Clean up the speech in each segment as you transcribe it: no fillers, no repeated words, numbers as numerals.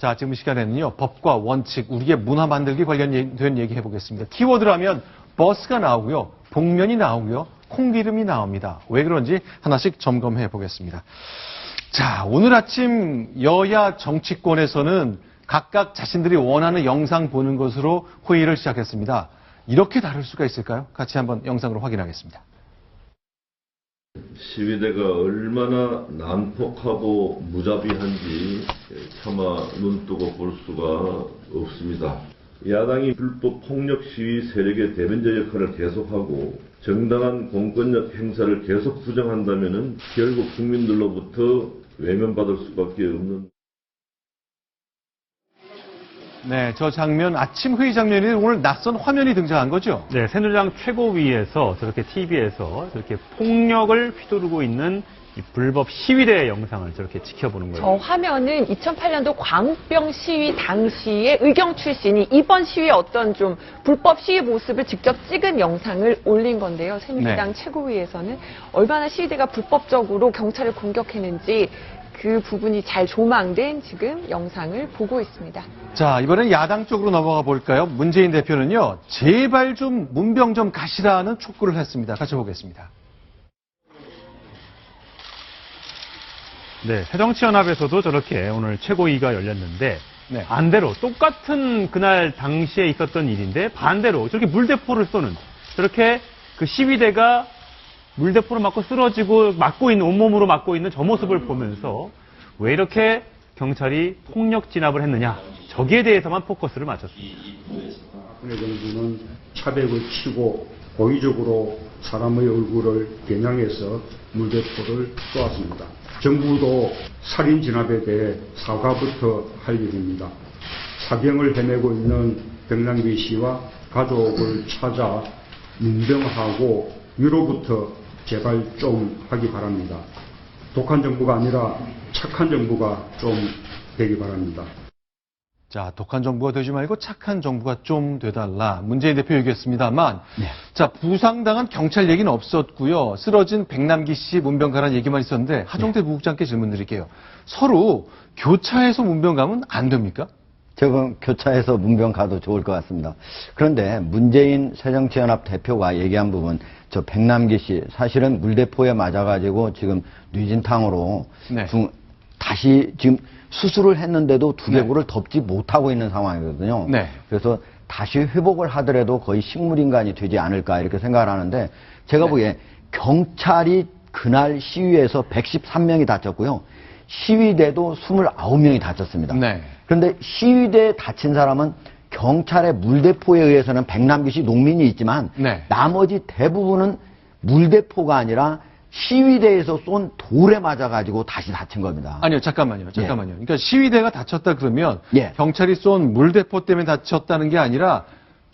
자, 지금 이 시간에는요, 법과 원칙, 우리의 문화 만들기 관련된 얘기 해보겠습니다. 키워드라면 버스가 나오고요, 복면이 나오고요, 콩기름이 나옵니다. 왜 그런지 하나씩 점검해 보겠습니다. 자, 오늘 아침 여야 정치권에서는 각각 자신들이 원하는 영상 보는 것으로 회의를 시작했습니다. 이렇게 다를 수가 있을까요? 같이 한번 영상으로 확인하겠습니다. 시위대가 얼마나 난폭하고 무자비한지 차마 눈뜨고 볼 수가 없습니다. 야당이 불법 폭력 시위 세력의 대변자 역할을 계속하고 정당한 공권력 행사를 계속 부정한다면 결국 국민들로부터 외면받을 수밖에 없는. 네, 저 장면, 아침 회의 장면이 오늘 낯선 화면이 등장한 거죠? 네, 새누리당 최고위에서 저렇게 TV에서 저렇게 폭력을 휘두르고 있는 이 불법 시위대 영상을 저렇게 지켜보는 거예요. 저 화면은 2008년도 광우병 시위 당시의 의경 출신이 이번 시위의 어떤 좀 불법 시위 모습을 직접 찍은 영상을 올린 건데요. 새누리당 최고위에서는 얼마나 시위대가 불법적으로 경찰을 공격했는지 그 부분이 잘 조망된 지금 영상을 보고 있습니다. 자, 이번엔 야당 쪽으로 넘어가 볼까요? 문재인 대표는요, 제발 좀 문병 좀 가시라는 촉구를 했습니다. 같이 보겠습니다. 네, 새정치연합에서도 저렇게 오늘 최고위가 열렸는데 네. 반대로 똑같은 그날 당시에 있었던 일인데 반대로 저렇게 물대포를 쏘는 저렇게 그 시위대가 물대포를 맞고 쓰러지고 맞고 있는 온몸으로 맞고 있는 저 모습을 보면서 왜 이렇게 경찰이 폭력 진압을 했느냐 저기에 대해서만 포커스를 맞췄습니다. 박근혜 정부는 차벽을 치고 고의적으로 사람의 얼굴을 겨냥해서 물대포를 쏘았습니다. 정부도 살인 진압에 대해 사과부터 할 일입니다. 사병을 헤매고 있는 백남기 씨와 가족을 찾아 문병하고 위로부터 제발 좀 하기 바랍니다. 독한 정부가 아니라 착한 정부가 좀 되기 바랍니다. 자, 독한 정부가 되지 말고 착한 정부가 좀 돼달라. 문재인 대표 얘기했습니다만, 네. 자, 부상당한 경찰 얘기는 없었고요. 쓰러진 백남기 씨 문병 가라는 얘기만 있었는데, 하정태 부국장께 질문 드릴게요. 서로 교차해서 문병 가면 안 됩니까? 저건 교차해서 문병 가도 좋을 것 같습니다. 그런데 문재인 새정치연합 대표가 얘기한 부분, 저 백남기 씨 사실은 물대포에 맞아가지고 지금 뇌진탕으로 네. 다시 지금 수술을 했는데도 두개골을 덮지 못하고 있는 상황이거든요. 네. 그래서 다시 회복을 하더라도 거의 식물인간이 되지 않을까 이렇게 생각을 하는데 제가 보기에 경찰이 그날 시위에서 113명이 다쳤고요. 시위대도 29명이 다쳤습니다. 네. 그런데 시위대에 다친 사람은 경찰의 물대포에 의해서는 백남기 씨 농민이 있지만 네. 나머지 대부분은 물대포가 아니라 시위대에서 쏜 돌에 맞아가지고 다시 다친 겁니다. 아니요, 잠깐만요. 그러니까 시위대가 다쳤다 그러면 예. 경찰이 쏜 물대포 때문에 다쳤다는 게 아니라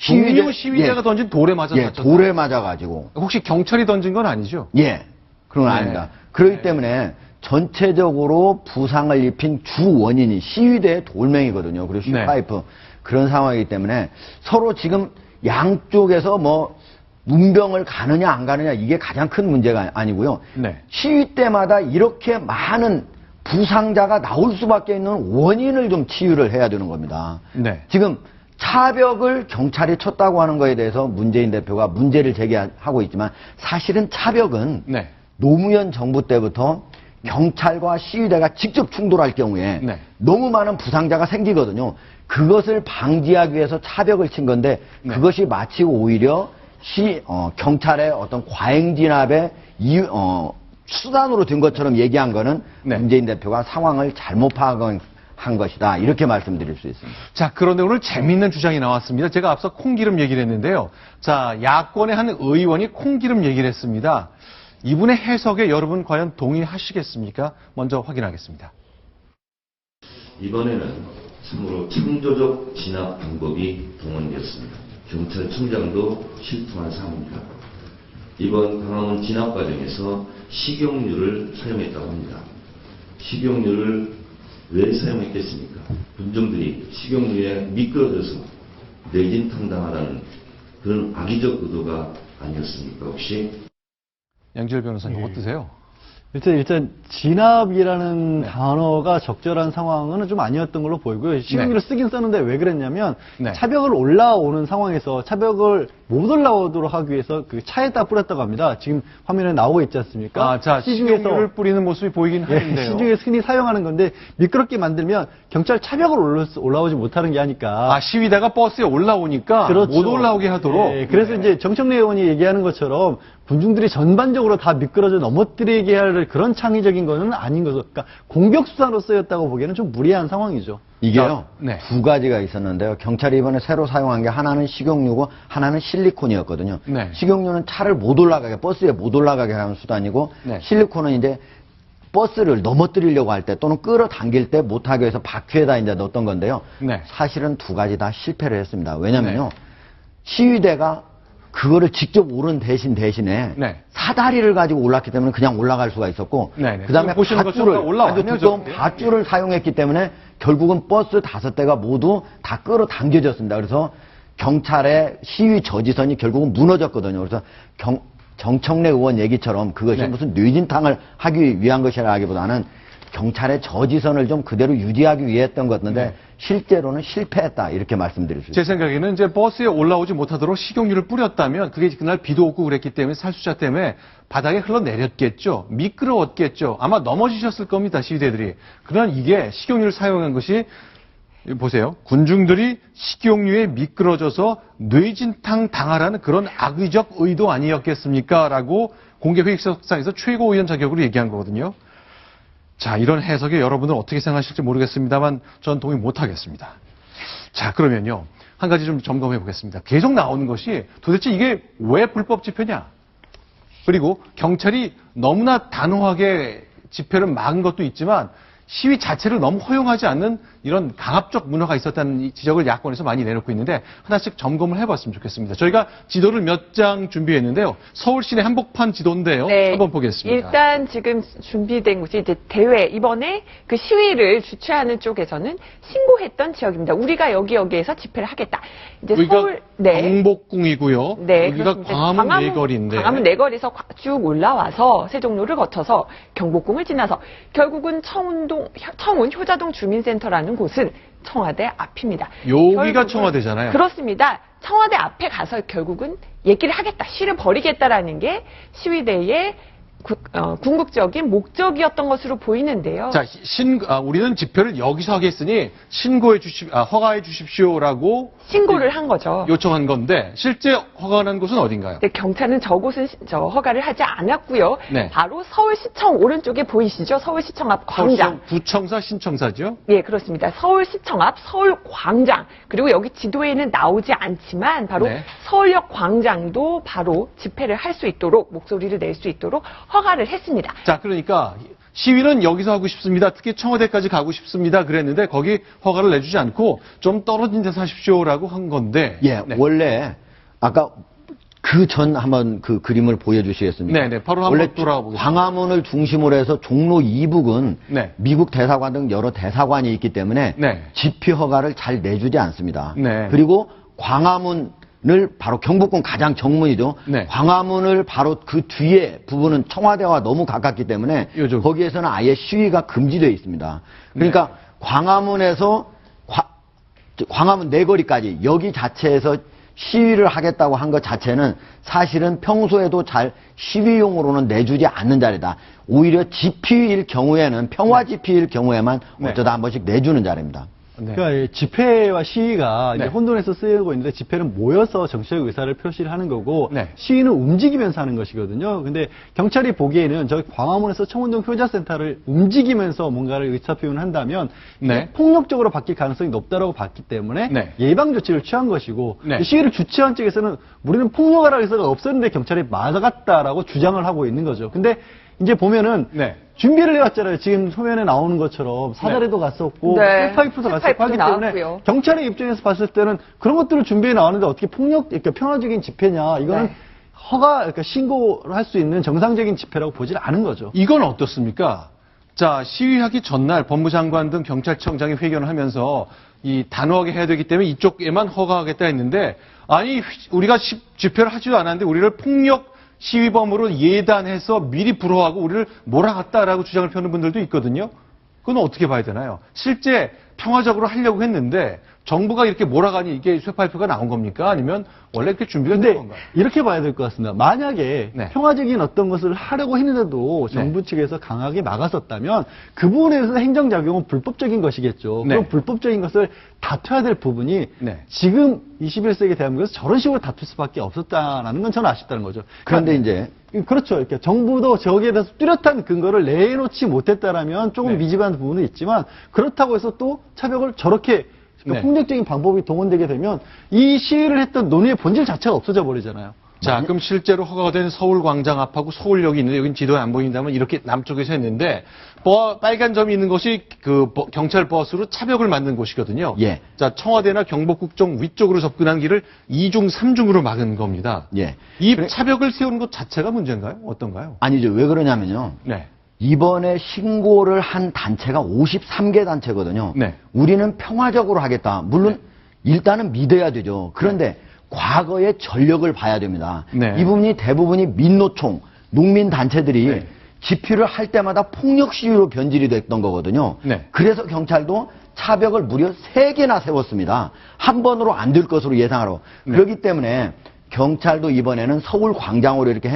동료 시위대가 예. 던진 돌에 맞아 다쳤다. 돌에 맞아가지고. 혹시 경찰이 던진 건 아니죠? 예, 그런 건 네. 아닙니다. 그렇기 때문에 전체적으로 부상을 입힌 주 원인이 시위대의 돌멩이거든요. 그리고 슈파이프 그런 상황이기 때문에 서로 지금 양쪽에서 뭐 문병을 가느냐 안 가느냐 이게 가장 큰 문제가 아니고요. 네. 시위 때마다 이렇게 많은 부상자가 나올 수밖에 있는 원인을 좀 치유를 해야 되는 겁니다. 네. 지금 차벽을 경찰이 쳤다고 하는 거에 대해서 문재인 대표가 문제를 제기하고 있지만 사실은 차벽은 네. 노무현 정부 때부터 경찰과 시위대가 직접 충돌할 경우에 네. 너무 많은 부상자가 생기거든요. 그것을 방지하기 위해서 차벽을 친 건데 그것이 마치 오히려 경찰의 어떤 과잉 진압의 수단으로 된 것처럼 얘기한 거는 문재인 대표가 상황을 잘못 파악한 것이다. 이렇게 말씀드릴 수 있습니다. 자, 그런데 오늘 재미있는 주장이 나왔습니다. 제가 앞서 콩기름 얘기를 했는데요. 자, 야권의 한 의원이 콩기름 얘기를 했습니다. 이분의 해석에 여러분 과연 동의하시겠습니까? 먼저 확인하겠습니다. 이번에는 참으로 창조적 진압 방법이 동원되었습니다. 경찰청장도 실토한 상황입니다. 이번 광화문 진압 과정에서 식용유를 사용했다고 합니다. 식용유를 왜 사용했겠습니까? 군중들이 식용유에 미끄러져서 뇌진탕당하다는 그런 악의적 의도가 아니었습니까? 혹시? 양지열 변호사님, 어떠세요? 일단 진압이라는 단어가 적절한 상황은 좀 아니었던 걸로 보이고요. 식용유를 쓰긴 썼는데 왜 그랬냐면 네. 차벽을 올라오는 상황에서 차벽을 못 올라오도록 하기 위해서 그 차에다 뿌렸다고 합니다. 지금 화면에 나오고 있지 않습니까? 아, 자, 식용유를 뿌리는 모습이 보이긴 하는데요. 시중에서 흔히 사용하는 건데 미끄럽게 만들면 경찰 차벽을 올라오지 못하는 게 하니까. 아, 시위대가 버스에 올라오니까 그렇죠. 못 올라오게 하도록. 예, 그래서 이제 정청래 의원이 얘기하는 것처럼 군중들이 전반적으로 다 미끄러져 넘어뜨리게 할 그런 창의적인 거는 아닌 거죠. 그러니까 공격 수단으로 쓰였다고 보기에는 좀 무리한 상황이죠. 이게요, 네. 두 가지가 있었는데요. 경찰이 이번에 새로 사용한 게 하나는 식용유고 하나는 실리콘이었거든요. 네. 식용유는 차를 못 올라가게, 버스에 못 올라가게 하는 수단이고, 네. 실리콘은 이제 버스를 넘어뜨리려고 할 때 또는 끌어당길 때 못하게 해서 바퀴에다 이제 넣었던 건데요. 네. 사실은 두 가지 다 실패를 했습니다. 왜냐면요, 시위대가 그거를 직접 오른 대신에 네. 사다리를 가지고 올랐기 때문에 그냥 올라갈 수가 있었고, 네네. 그다음에 보시는 것처럼 밧줄을 올라왔네요, 아주 두꺼운 저렇게. 밧줄을 사용했기 때문에 결국은 버스 5대가 모두 다 끌어당겨졌습니다. 그래서 경찰의 시위 저지선이 결국은 무너졌거든요. 그래서 정청래 의원 얘기처럼 그것이 네. 무슨 뇌진탕을 하기 위한 것이라기보다는 경찰의 저지선을 좀 그대로 유지하기 위해 했던 것 같은데 네. 실제로는 실패했다 이렇게 말씀드릴 수 제 있습니다. 생각에는 이제 버스에 올라오지 못하도록 식용유를 뿌렸다면 그게 그날 비도 오고 그랬기 때문에 살수자 때문에 바닥에 흘러내렸겠죠. 미끄러웠겠죠. 아마 넘어지셨을 겁니다. 시위대들이. 그러나 이게 식용유를 사용한 것이 보세요. 군중들이 식용유에 미끄러져서 뇌진탕 당하라는 그런 악의적 의도 아니었겠습니까? 라고 공개회의석상에서 최고위원 자격으로 얘기한 거거든요. 자, 이런 해석에 여러분은 어떻게 생각하실지 모르겠습니다만 전 동의 못하겠습니다. 자, 그러면요. 한 가지 좀 점검해 보겠습니다. 계속 나오는 것이 도대체 이게 왜 불법 집회냐? 그리고 경찰이 너무나 단호하게 집회를 막은 것도 있지만 시위 자체를 너무 허용하지 않는 이런 강압적 문화가 있었다는 이 지적을 야권에서 많이 내놓고 있는데 하나씩 점검을 해봤으면 좋겠습니다. 저희가 지도를 몇 장 준비했는데요. 서울 시내 한복판 지도인데요. 네. 한번 보겠습니다. 일단 지금 준비된 곳이 이제 대회 이번에 그 시위를 주최하는 쪽에서는 신고했던 지역입니다. 우리가 여기에서 집회를 하겠다. 이제 여기가 서울 경복궁이고요. 네, 여기가 그렇습니다. 광화문 내거리인데. 광화문 내거리에서 쭉 올라와서 세종로를 거쳐서 경복궁을 지나서 결국은 청운 효자동 주민센터라는 곳은 청와대 앞입니다. 여기가 결국은 청와대잖아요. 그렇습니다. 청와대 앞에 가서 결국은 얘기를 하겠다, 시를 벌이겠다라는 게 시위대의 궁극적인 목적이었던 것으로 보이는데요. 자, 우리는 집회를 여기서 하겠으니 허가해 주십시오라고 신고를 한 거죠. 요청한 건데 실제 허가한 곳은 어딘가요? 네, 경찰은 저곳은 허가를 하지 않았고요. 네. 바로 서울시청 오른쪽에 보이시죠? 서울시청 앞 광장. 부청사, 신청사죠? 예, 그렇습니다. 서울시청 앞 서울광장. 그리고 여기 지도에는 나오지 않지만 바로 네. 서울역 광장도 바로 집회를 할 수 있도록, 목소리를 낼 수 있도록 허가를 했습니다. 자, 그러니까 시위는 여기서 하고 싶습니다. 특히 청와대까지 가고 싶습니다. 그랬는데 거기 허가를 내주지 않고 좀 떨어진 데서 하십시오라고 한 건데. 예, 네. 원래 아까 그 전 한번 그 그림을 보여주시겠습니까? 네네, 바로 한번 원래 돌아가 보겠습니다. 광화문을 중심으로 해서 종로 이북은 네. 미국 대사관 등 여러 대사관이 있기 때문에 네. 집회 허가를 잘 내주지 않습니다. 네. 그리고 광화문을 바로 경복궁 가장 정문이죠. 네. 광화문을 바로 그 뒤에 부분은 청와대와 너무 가깝기 때문에 요즘. 거기에서는 아예 시위가 금지되어 있습니다. 그러니까 네. 광화문에서 광화문 내거리까지 여기 자체에서 시위를 하겠다고 한 것 자체는 사실은 평소에도 잘 시위용으로는 내주지 않는 자리다. 오히려 집회일 경우에는 평화 집회일 경우에만 네. 어쩌다 한 번씩 내주는 자리입니다. 네. 그러니까 이 집회와 시위가 네. 이제 혼돈해서 쓰이고 있는데 집회는 모여서 정치적 의사를 표시를 하는 거고 네. 시위는 움직이면서 하는 것이거든요. 근데 경찰이 보기에는 저기 광화문에서 청운동 효자센터를 움직이면서 뭔가를 의사 표현을 한다면 네. 이게 폭력적으로 바뀔 가능성이 높다고 봤기 때문에 네. 예방 조치를 취한 것이고 네. 시위를 주최한 측에서는 우리는 폭력할 의사가 없었는데 경찰이 막았다라고 주장을 하고 있는 거죠. 근데 이제 보면은 네. 준비를 해왔잖아요. 지금 소면에 나오는 것처럼 사다리도 갔었고 네. 셀파이프도 갔었고 셀파이프도 하기 때문에 나왔고요. 경찰의 입장에서 봤을 때는 그런 것들을 준비해 나왔는데 어떻게 그러니까 평화적인 집회냐 이거는 네. 그러니까 신고를 할 수 있는 정상적인 집회라고 보질 않은 거죠. 이건 어떻습니까? 자, 시위하기 전날 법무장관 등 경찰청장이 회견을 하면서 이 단호하게 해야 되기 때문에 이쪽에만 허가하겠다 했는데 아니 우리가 집회를 하지도 않았는데 우리를 폭력 시위범으로 예단해서 미리 불허하고 우리를 몰아갔다라고 주장을 펴는 분들도 있거든요. 그건 어떻게 봐야 되나요? 실제 평화적으로 하려고 했는데 정부가 이렇게 몰아가니 이게 쇠파이프가 나온 겁니까? 아니면 원래 이렇게 준비가 된 근데 건가요? 이렇게 봐야 될 것 같습니다. 만약에 네. 평화적인 어떤 것을 하려고 했는데도 정부 측에서 강하게 막았었다면 그 부분에 대해서 행정작용은 불법적인 것이겠죠. 네. 그럼 불법적인 것을 다퉈야 될 부분이 네. 지금 21세기 대한민국에서 저런 식으로 다툴 수밖에 없었다는 건 저는 아쉽다는 거죠. 그런데 이제 그렇죠. 이렇게 정부도 저기에 대해서 뚜렷한 근거를 내놓지 못했다라면 조금 네. 미지근한 부분은 있지만 그렇다고 해서 또 차벽을 저렇게 네. 폭력적인 방법이 동원되게 되면 이 시위를 했던 논의의 본질 자체가 없어져 버리잖아요. 자, 그럼 실제로 허가가 된 서울광장 앞하고 서울역이 있는데 여긴 지도에 안 보인다면 이렇게 남쪽에서 했는데 빨간 점이 있는 것이 그 경찰 버스로 차벽을 만든 곳이거든요. 예. 자, 청와대나 경복궁쪽 위쪽으로 접근한 길을 2중, 3중으로 막은 겁니다. 예. 이 차벽을 세우는 것 자체가 문제인가요? 어떤가요? 아니죠. 왜 그러냐면요. 네. 이번에 신고를 한 단체가 53개 단체거든요. 네. 우리는 평화적으로 하겠다. 물론 일단은 믿어야 되죠. 그런데 과거의 전력을 봐야 됩니다. 네. 이 부분이 대부분이 민노총, 농민단체들이 네. 집회를 할 때마다 폭력 시위로 변질이 됐던 거거든요. 네. 그래서 경찰도 차벽을 무려 3개나 세웠습니다. 한 번으로 안 될 것으로 예상하러. 네. 그렇기 때문에 경찰도 이번에는 서울 광장으로 이렇게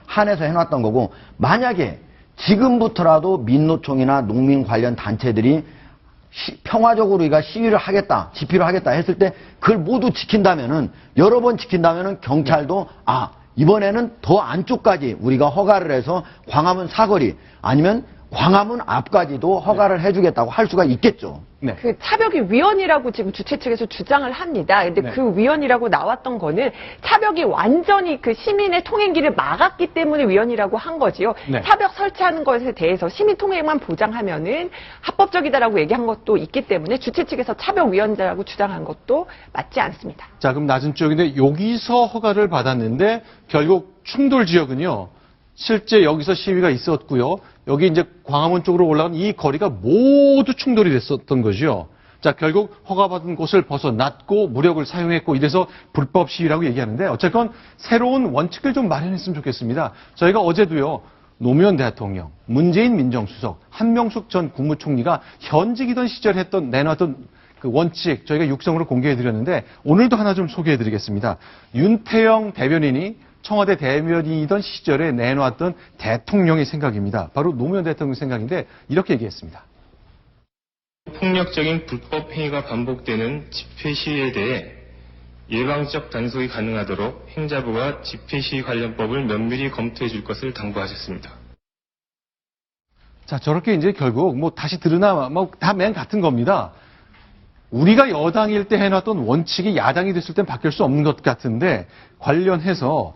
한해서 해놨던 거고, 만약에 지금부터라도 민노총이나 농민 관련 단체들이 평화적으로 우리가 시위를 하겠다, 집회를 하겠다 했을 때 그걸 모두 지킨다면은, 여러 번 지킨다면은 경찰도 이번에는 더 안쪽까지 우리가 허가를 해서 광화문 사거리 아니면 광화문 앞까지도 허가를 해주겠다고 할 수가 있겠죠. 네. 그 차벽이 위헌이라고 지금 주최 측에서 주장을 합니다. 근데 네. 그 위헌이라고 나왔던 거는 차벽이 완전히 그 시민의 통행길을 막았기 때문에 위헌이라고 한 거지요. 네. 차벽 설치하는 것에 대해서 시민 통행만 보장하면은 합법적이다라고 얘기한 것도 있기 때문에 주최 측에서 차벽 위헌자라고 주장한 것도 맞지 않습니다. 자, 그럼 낮은 쪽인데 여기서 허가를 받았는데 결국 충돌 지역은요. 실제 여기서 시위가 있었고요. 여기 이제 광화문 쪽으로 올라간 이 거리가 모두 충돌이 됐었던 거죠. 자, 결국 허가받은 곳을 벗어났고 무력을 사용했고 이래서 불법 시위라고 얘기하는데 어쨌건 새로운 원칙을 좀 마련했으면 좋겠습니다. 저희가 어제도요. 노무현 대통령, 문재인 민정수석, 한명숙 전 국무총리가 현직이던 시절에 내놨던 그 원칙 저희가 육성으로 공개해드렸는데 오늘도 하나 좀 소개해드리겠습니다. 윤태영 대변인이 청와대 대변인이던 시절에 내놓았던 대통령의 생각입니다. 바로 노무현 대통령 생각인데 이렇게 얘기했습니다. 폭력적인 불법 행위가 반복되는 집회 시위에 대해 예방적 단속이 가능하도록 행자부가 집회 시위 관련법을 면밀히 검토해 줄 것을 당부하셨습니다. 자, 저렇게 이제 결국 다시 들으나 다 맨 같은 겁니다. 우리가 여당일 때 해놨던 원칙이 야당이 됐을 땐 바뀔 수 없는 것 같은데 관련해서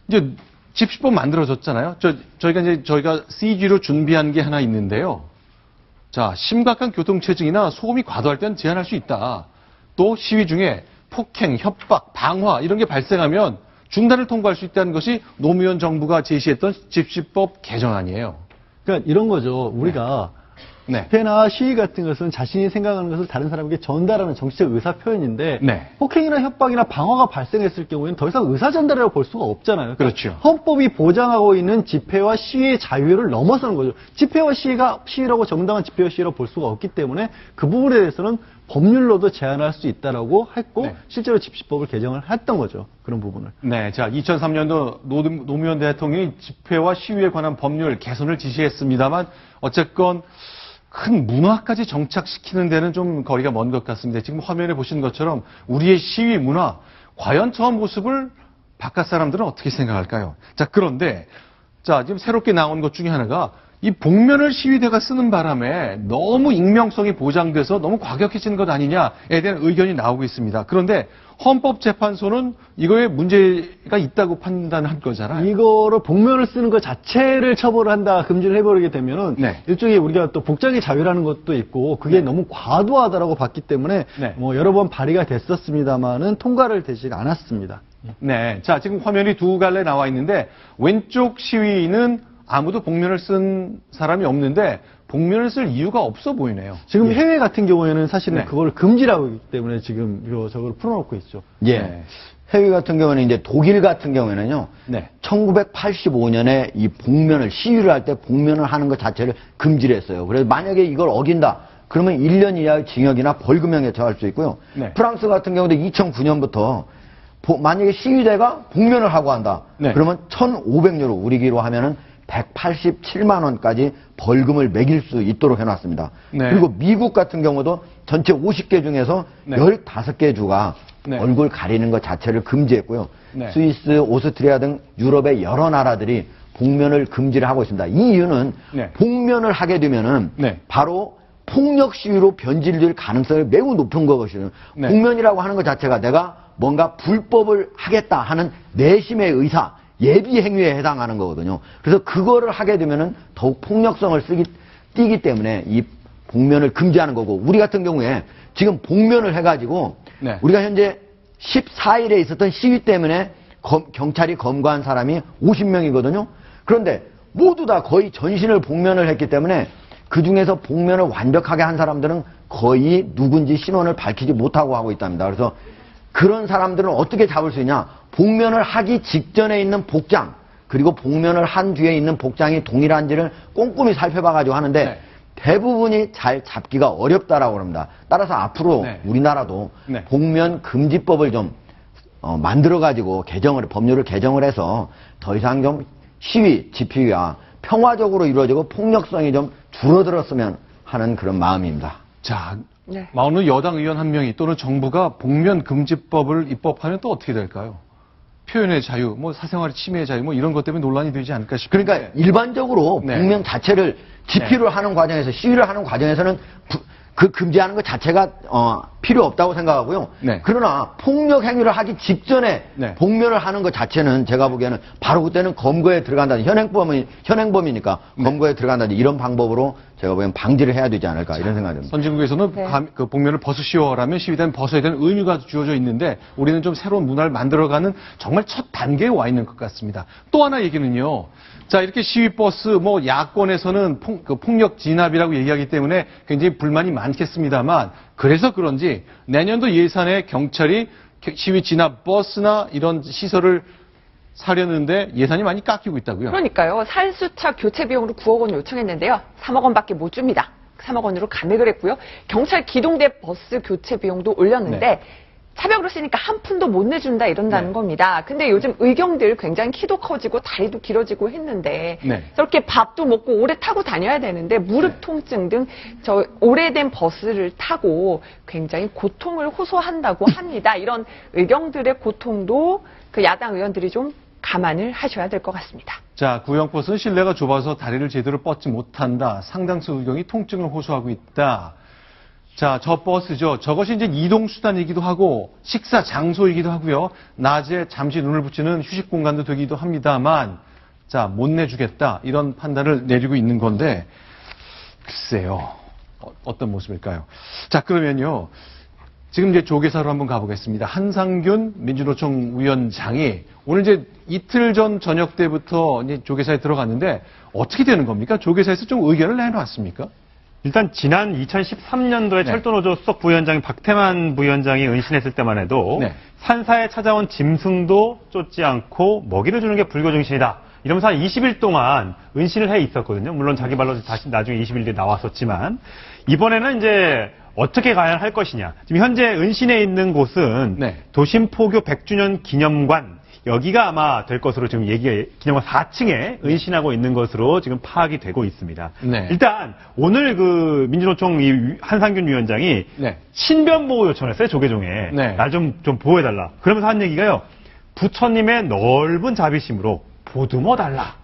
이제 집시법 만들어졌잖아요. 저희가 CG로 준비한 게 하나 있는데요. 자, 심각한 교통체증이나 소음이 과도할 때는 제한할 수 있다. 또 시위 중에 폭행, 협박, 방화 이런 게 발생하면 중단을 통과할 수 있다는 것이 노무현 정부가 제시했던 집시법 개정안이에요. 그러니까 이런 거죠. 우리가 네. 집회나 시위 같은 것은 자신이 생각하는 것을 다른 사람에게 전달하는 정치적 의사 표현인데 네. 폭행이나 협박이나 방화가 발생했을 경우에는 더 이상 의사 전달이라고 볼 수가 없잖아요. 그렇죠. 헌법이 보장하고 있는 집회와 시위의 자유를 넘어서는 거죠. 집회와 시위라고 정당한 집회와 시위라고 볼 수가 없기 때문에 그 부분에 대해서는 법률로도 제한할 수 있다라고 했고 네. 실제로 집시법을 개정을 했던 거죠. 그런 부분을. 네, 자 2003년도 노무현 대통령이 집회와 시위에 관한 법률 개선을 지시했습니다만 어쨌건 큰 문화까지 정착시키는 데는 좀 거리가 먼 것 같습니다. 지금 화면에 보신 것처럼 우리의 시위 문화, 과연 저 모습을 바깥 사람들은 어떻게 생각할까요? 자, 그런데 지금 새롭게 나온 것 중에 하나가 이 복면을 시위대가 쓰는 바람에 너무 익명성이 보장돼서 너무 과격해지는 것 아니냐에 대한 의견이 나오고 있습니다. 그런데 헌법재판소는 이거에 문제가 있다고 판단한 거잖아요. 이거를 복면을 쓰는 것 자체를 처벌을 한다, 금지를 해버리게 되면은 네. 일종의 우리가 또 복장의 자유라는 것도 있고 그게 너무 과도하다라고 봤기 때문에 네. 여러 번 발의가 됐었습니다만은 통과를 되지 않았습니다. 네, 자 지금 화면이 두 갈래 나와 있는데 왼쪽 시위는 아무도 복면을 쓴 사람이 없는데 복면을 쓸 이유가 없어 보이네요. 지금 해외 같은 경우에는 사실은 네. 그걸 금지라고 하기 때문에 지금 저걸 풀어놓고 있죠. 예. 네. 해외 같은 경우는 이제 독일 같은 경우에는요. 네. 1985년에 이 복면을 시위를 할 때 복면을 하는 것 자체를 금지를 했어요. 그래서 만약에 이걸 어긴다 그러면 1년 이하의 징역이나 벌금형에 처할 수 있고요. 네. 프랑스 같은 경우도 2009년부터 만약에 시위대가 복면을 하고 한다. 네. 그러면 1,500유로 우리 기로 하면은 187만 원까지 벌금을 매길 수 있도록 해놨습니다. 네. 그리고 미국 같은 경우도 전체 50개 중에서 네. 15개 주가 네. 얼굴 가리는 것 자체를 금지했고요. 네. 스위스, 오스트리아 등 유럽의 여러 나라들이 복면을 금지를 하고 있습니다. 이 이유는 네. 복면을 하게 되면은 네. 바로 폭력 시위로 변질될 가능성이 매우 높은 것이거든요. 네. 복면이라고 하는 것 자체가 내가 뭔가 불법을 하겠다 하는 내심의 의사, 예비 행위에 해당하는 거거든요. 그래서 그거를 하게 되면은 더욱 폭력성을 띠기 때문에 이 복면을 금지하는 거고, 우리 같은 경우에 지금 복면을 해가지고 네. 우리가 현재 14일에 있었던 시위 때문에 경찰이 검거한 사람이 50명이거든요. 그런데 모두 다 거의 전신을 복면을 했기 때문에 그 중에서 복면을 완벽하게 한 사람들은 거의 누군지 신원을 밝히지 못하고 하고 있답니다. 그래서 그런 사람들은 어떻게 잡을 수 있냐? 복면을 하기 직전에 있는 복장, 그리고 복면을 한 뒤에 있는 복장이 동일한지를 꼼꼼히 살펴봐가지고 하는데 네. 대부분이 잘 잡기가 어렵다라고 합니다. 따라서 앞으로 네. 우리나라도 네. 복면 금지법을 좀 만들어가지고 법률을 개정을 해서 더 이상 좀 시위, 집회가 평화적으로 이루어지고 폭력성이 좀 줄어들었으면 하는 그런 마음입니다. 자, 네. 어느 여당 의원 한 명이 또는 정부가 복면 금지법을 입법하면 또 어떻게 될까요? 표현의 자유, 뭐 사생활의 침해의 자유, 뭐 이런 것 때문에 논란이 되지 않을까 싶은데. 그러니까 일반적으로 네. 복면 자체를 집회를 하는 과정에서, 시위를 하는 과정에서는 그 금지하는 것 자체가 필요 없다고 생각하고요. 네. 그러나 폭력 행위를 하기 직전에 네. 복면을 하는 것 자체는 제가 보기에는 바로 그때는 검거에 들어간다든지 현행범이니까 검거에 들어간다든지 이런 방법으로 제가 보기엔 방지를 해야 되지 않을까 이런 생각이 듭니다. 선진국에서는 네. 그 복면을 벗으시오라면 시위대는 벗어야 되는 의무가 주어져 있는데 우리는 좀 새로운 문화를 만들어가는 정말 첫 단계에 와 있는 것 같습니다. 또 하나 얘기는요. 자, 이렇게 시위버스, 뭐, 야권에서는 폭력 진압이라고 얘기하기 때문에 굉장히 불만이 많겠습니다만, 그래서 그런지 내년도 예산에 경찰이 시위 진압 버스나 이런 시설을 사려는데 예산이 많이 깎이고 있다고요? 그러니까요. 살수차 교체 비용으로 9억 원 요청했는데요. 3억 원밖에 못 줍니다. 3억 원으로 감액을 했고요. 경찰 기동대 버스 교체 비용도 올렸는데 네. 차벽으로 쓰니까 한 푼도 못 내준다 이런다는 네. 겁니다. 근데 요즘 의경들 굉장히 키도 커지고 다리도 길어지고 했는데 네. 저렇게 밥도 먹고 오래 타고 다녀야 되는데 무릎 통증 등 저 오래된 버스를 타고 굉장히 고통을 호소한다고 합니다. 이런 의경들의 고통도 그 야당 의원들이 좀 감안을 하셔야 될 것 같습니다. 자, 구형버스는 실내가 좁아서 다리를 제대로 뻗지 못한다. 상당수 의경이 통증을 호소하고 있다. 자, 저 버스죠. 저것이 이제 이동수단이기도 하고 식사 장소이기도 하고요. 낮에 잠시 눈을 붙이는 휴식 공간도 되기도 합니다만, 자, 못 내주겠다. 이런 판단을 내리고 있는 건데, 글쎄요. 어떤 모습일까요? 자, 그러면요. 지금 이제 조계사로 한번 가보겠습니다. 한상균 민주노총 위원장이 오늘 이제 이틀 전 저녁 때부터 이제 조계사에 들어갔는데 어떻게 되는 겁니까? 조계사에서 좀 의견을 내놓았습니까? 일단 지난 2013년도에 네. 철도노조 수석 부위원장인 박태만 부위원장이 은신했을 때만 해도 네. 산사에 찾아온 짐승도 쫓지 않고 먹이를 주는 게 불교정신이다. 이러면서 한 20일 동안 은신을 해 있었거든요. 물론 자기 발로 다시 나중에 20일 뒤에 나왔었지만 이번에는 이제 어떻게 가야 할 것이냐. 지금 현재 은신해 있는 곳은 네. 도심포교 100주년 기념관 여기가 아마 될 것으로 지금 기념관 4층에 은신하고 있는 것으로 지금 파악이 되고 있습니다. 네. 일단 오늘 그 민주노총 이 한상균 위원장이 네. 신변 보호 요청했어요. 조계종에 네. 날 좀 보호해달라. 그러면서 한 얘기가요. 부처님의 넓은 자비심으로 보듬어 달라.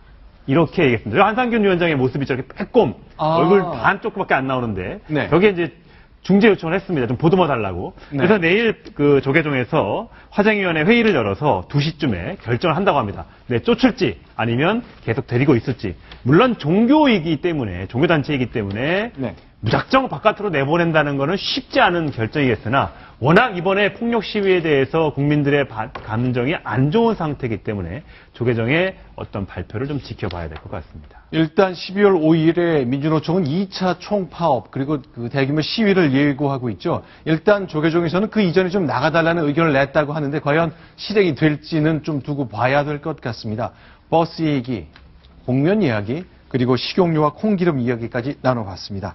이렇게 얘기했습니다. 한상균 위원장의 모습이 저렇게 빼꼼 얼굴 반 조금밖에 안 나오는데 네. 여기에 이제 중재 요청을 했습니다. 좀 보듬어 달라고. 네. 그래서 내일 그 조계종에서 화쟁위원회 회의를 열어서 2시쯤에 결정을 한다고 합니다. 네, 쫓을지 아니면 계속 데리고 있을지. 물론 종교이기 때문에 종교단체이기 때문에 네. 무작정 바깥으로 내보낸다는 것은 쉽지 않은 결정이겠으나 워낙 이번에 폭력 시위에 대해서 국민들의 감정이 안 좋은 상태이기 때문에 조계종의 어떤 발표를 좀 지켜봐야 될 것 같습니다. 일단 12월 5일에 민주노총은 2차 총파업 그리고 그 대규모 시위를 예고하고 있죠. 일단 조계종에서는 그 이전에 좀 나가달라는 의견을 냈다고 하는데 과연 실행이 될지는 좀 두고 봐야 될 것 같습니다. 버스 얘기, 복면 이야기, 그리고 식용유와 콩기름 이야기까지 나눠봤습니다.